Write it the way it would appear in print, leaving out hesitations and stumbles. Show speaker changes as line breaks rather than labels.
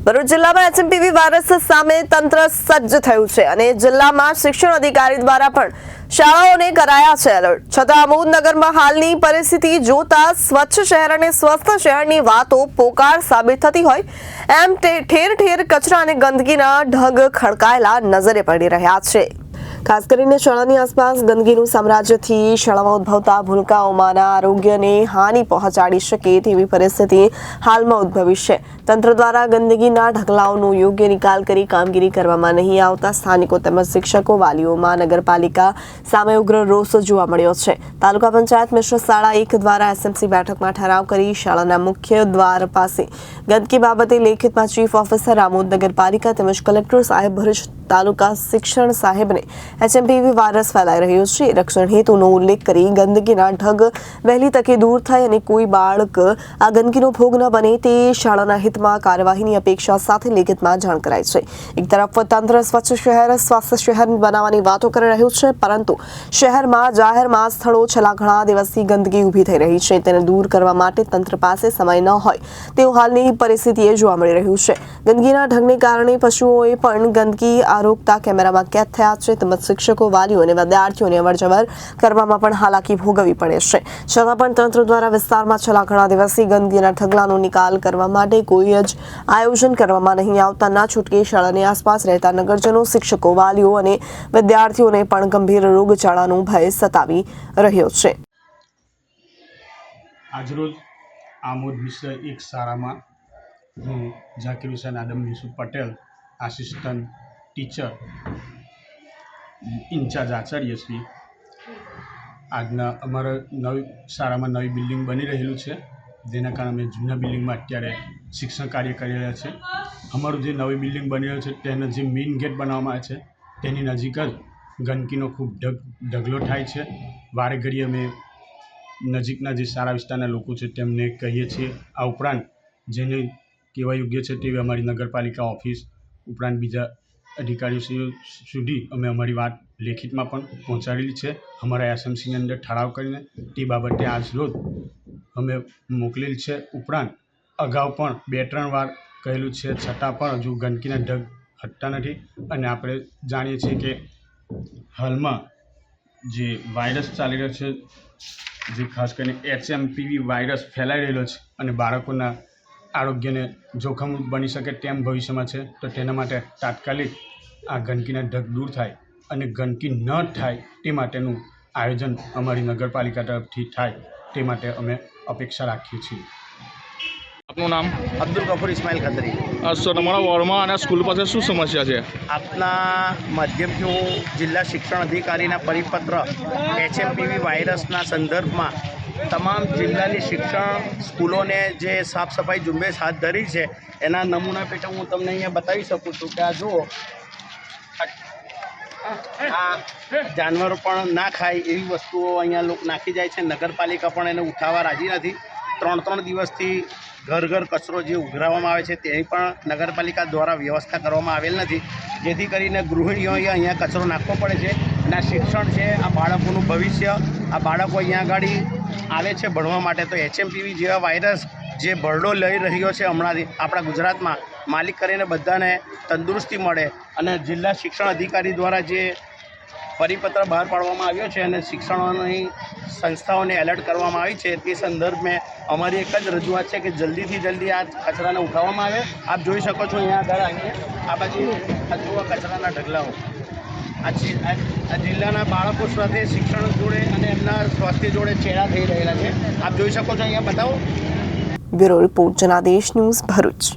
ભરૂચ જિલ્લામાં HMPV virus સામે તંત્ર સજ્જ થયું છે અને જિલ્લામાં શિક્ષણ અધિકારી દ્વારા પણ શાળાઓને કરાયા છે એલર્ટ। છતાં આમોદનગરમાં હાલની પરિસ્થિતિ જોતા સ્વચ્છ શહેર અને સ્વસ્થ શહેરની વાતો પોકાર સાબિત થતી હોય એમ ઠેર ઠેર કચરા અને ગંદકીના ઢગ ખડકાયેલા નજરે પડી રહ્યા છે। ખાસ કરીને શાળાની આસપાસ ગંદકીનું સામ્રાજ્યથી શાળામાં ઉદ્ભવતા ભૂલકાઓમાંના આરોગ્યને હાનિ પહોંચાડી શકે તેવી પરિસ્થિતિ હાલમાં ઉદ્ભવી છે। તંત્ર દ્વારા ગંદકીના ઢગલાઓનો યોગ્ય નિકાલ કરી કામગીરી કરવામાં નહીં આવતા સ્થાનિકો તેમજ શિક્ષકો વાલીઓમાં નગરપાલિકા સામે ઉગ્ર રોષ જોવા મળ્યો છે। તાલુકા પંચાયત મિશ્ર શાળા 1 દ્વારા એસએમસી બેઠકમાં ઠરાવ કરી શાળાના મુખ્ય દ્વાર પાસે ગંદકી બાબતે લેખિતમાં ચીફ ઓફિસર આમોદ નગરપાલિકા તેમજ કલેક્ટર સાહેબ ભરૂચ તાલુકા શિક્ષણ સાહેબને એચએમપીવી વાયરસ ફેલાઈ રહ્યો છે રક્ષણ હેતુનો ઉલ્લેખ કરી ગંદકીના ઢગ વહેલી તકે દૂર થાય અને કોઈ બાળક આ ગંદકીનો ભોગ ન બને તે શાળાના હિતમાં કાર્યવાહીની અપેક્ષા સાથે લેખિતમાં જાણ કરાઈ છે। એક તરફ તંત્ર સ્વચ્છ શહેર સ્વસ્થ શહેર બનાવવાની વાતો કરી રહ્યું છે પરંતુ શહેરમાં જાહેરમાં સ્થળો છેલ્લા ઘણા દિવસથી ગંદકી ઊભી થઈ રહી છે તેને દૂર કરવા માટે તંત્ર પાસે સમય ન હોય તેવું હાલની પરિસ્થિતિએ જોવા મળી રહ્યું છે। ગંદકીના ઢગને કારણે પશુઓએ પણ ગંદકી આરોગતા કેમેરામાં કેદ થયા છે તેમજ શિક્ષકો વાલીઓ અને વિદ્યાર્થીઓને અવરજવર કરવામાં પણ હાલાકી ભોગવવી પડે છે। છતાં પણ તંત્ર દ્વારા વિસ્તારમાં છેલ્લા ઘણા દિવસથી ગંદકીના ઢગલાનો નિકાલ કરવા માટે કોઈ જ આયોજન કરવામાં નહીં આવતા ના છૂટકે શાળાની આસપાસ રહેતા નગરજનો શિક્ષકો વાલીઓ અને વિદ્યાર્થીઓને પણ ગંભીર રોગચાળાનો ભય સતાવી રહ્યો છે।
આજરોજ આમોદ મિશ્ર 1 શાળામાં હું Zakir Hussain Adam Yusuf Patel assistant teacher in charge આચાર્ય શ્રી આજના અમારા નવી શાળામાં નવી બિલ્ડિંગ બની રહેલું છે જેના કારણે અમે જૂના બિલ્ડિંગમાં અત્યારે શિક્ષણ કાર્ય કરી રહ્યા છે। અમારું જે નવી બિલ્ડિંગ બની રહ્યું છે તેનો જે મેઇન ગેટ બનાવવામાં આવે છે તેની નજીક જ ગંદકીનો ખૂબ ઢગલો થાય છે। વારે ઘડીએ અમે નજીકના જે શાળા વિસ્તારના લોકો છે તેમને કહીએ છીએ। આ ઉપરાંત જેને કહેવા યોગ્ય છે તેવી અમારી નગરપાલિકા ઓફિસ ઉપરાંત બીજા અધિકારીઓ સુધી અમે અમારી વાત લેખિતમાં પણ પહોંચાડેલી છે। અમારા એસએમસીની અંદર ઠરાવ કરીને તે બાબતે આજ રોજ અમે મોકલેલ છે। ઉપરાંત અગાઉ પણ 2-3 વાર કહેલું છે છતાં પણ હજુ ગંદકીના ઢગ હટતા નથી અને આપણે જાણીએ છીએ કે હાલમાં જે વાયરસ ચાલી રહ્યો છે જે ખાસ કરીને એચએમપીવી વાયરસ ફેલાઈ રહેલો છે અને બાળકોના આરોગ્યને જોખમ બની શકે તેમ ભવિષ્યમાં છે તો તેના માટે તાત્કાલિક આ ગંદકીના ઢગ દૂર થાય અને ગંદકી ન થાય તે માટેનું આયોજન અમારી નગરપાલિકા તરફથી થાય તે માટે અમે અપેક્ષા રાખીએ છીએ।
આપનું નામ?
અબ્દુલ ગફુર ઇસ્માઇલ ખત્રી।
સર, તમારા વોર્ડમાં અને સ્કૂલ પાસે શું સમસ્યા છે?
આપના માધ્યમથી હું જિલ્લા શિક્ષણ અધિકારીના પરિપત્ર એચએમપીવી વાયરસના સંદર્ભમાં તમામ જિલ્લાની શિક્ષણ સ્કૂલોને જે સાફ સફાઈ ઝુંબેશ હાથ ધરી છે એના નમૂના પેટે હું તમને અહીંયા બતાવી શકું છું કે આ જુઓ આ જાનવરો પણ ના ખાય એવી વસ્તુઓ અહીંયા લોકો નાખી જાય છે। નગરપાલિકા પણ એને ઉઠાવવા રાજી નથી। 3 દિવસથી ઘર ઘર કચરો જે ઉઘરાવવામાં આવે છે તેની પણ નગરપાલિકા દ્વારા વ્યવસ્થા કરવામાં આવેલ નથી જેથી કરીને ગૃહિણીઓએ અહીંયા કચરો નાખવો પડે છે અને આ શિક્ષણ છે આ બાળકોનું ભવિષ્ય। આ બાળકો અહીંયા આગળ આવે છે ભણવા માટે તો એચએમપીવી જેવા વાયરસ જે ભરડો લઈ રહ્યો છે હમણાંથી આપણા ગુજરાતમાં માલિક કરીને બધાને તંદુરસ્તી મળે અને જિલ્લા શિક્ષણ અધિકારી દ્વારા જે પરિપત્ર બહાર પાડવામાં આવ્યો છે અને શિક્ષણની સંસ્થાઓને એલર્ટ કરવામાં આવી છે તે સંદર્ભમાં અમારી એક જ રજૂઆત છે કે જલ્દીથી જલ્દી આ કચરાને ઉઠાવવામાં આવે। આપ જોઈ શકો છો અહીંયા આગળ આવીને આ બાજુ આ જુઓ કચરાના ઢગલાઓ આ જિલ્લાના બાળકો સાથે શિક્ષણ જોડે અને એમના સ્વાસ્થ્ય જોડે ચેડા થઈ રહેલા છે। આપ જોઈ શકો છો અહીંયા બતાવો।
Bureau report Janadesh news Bharuch.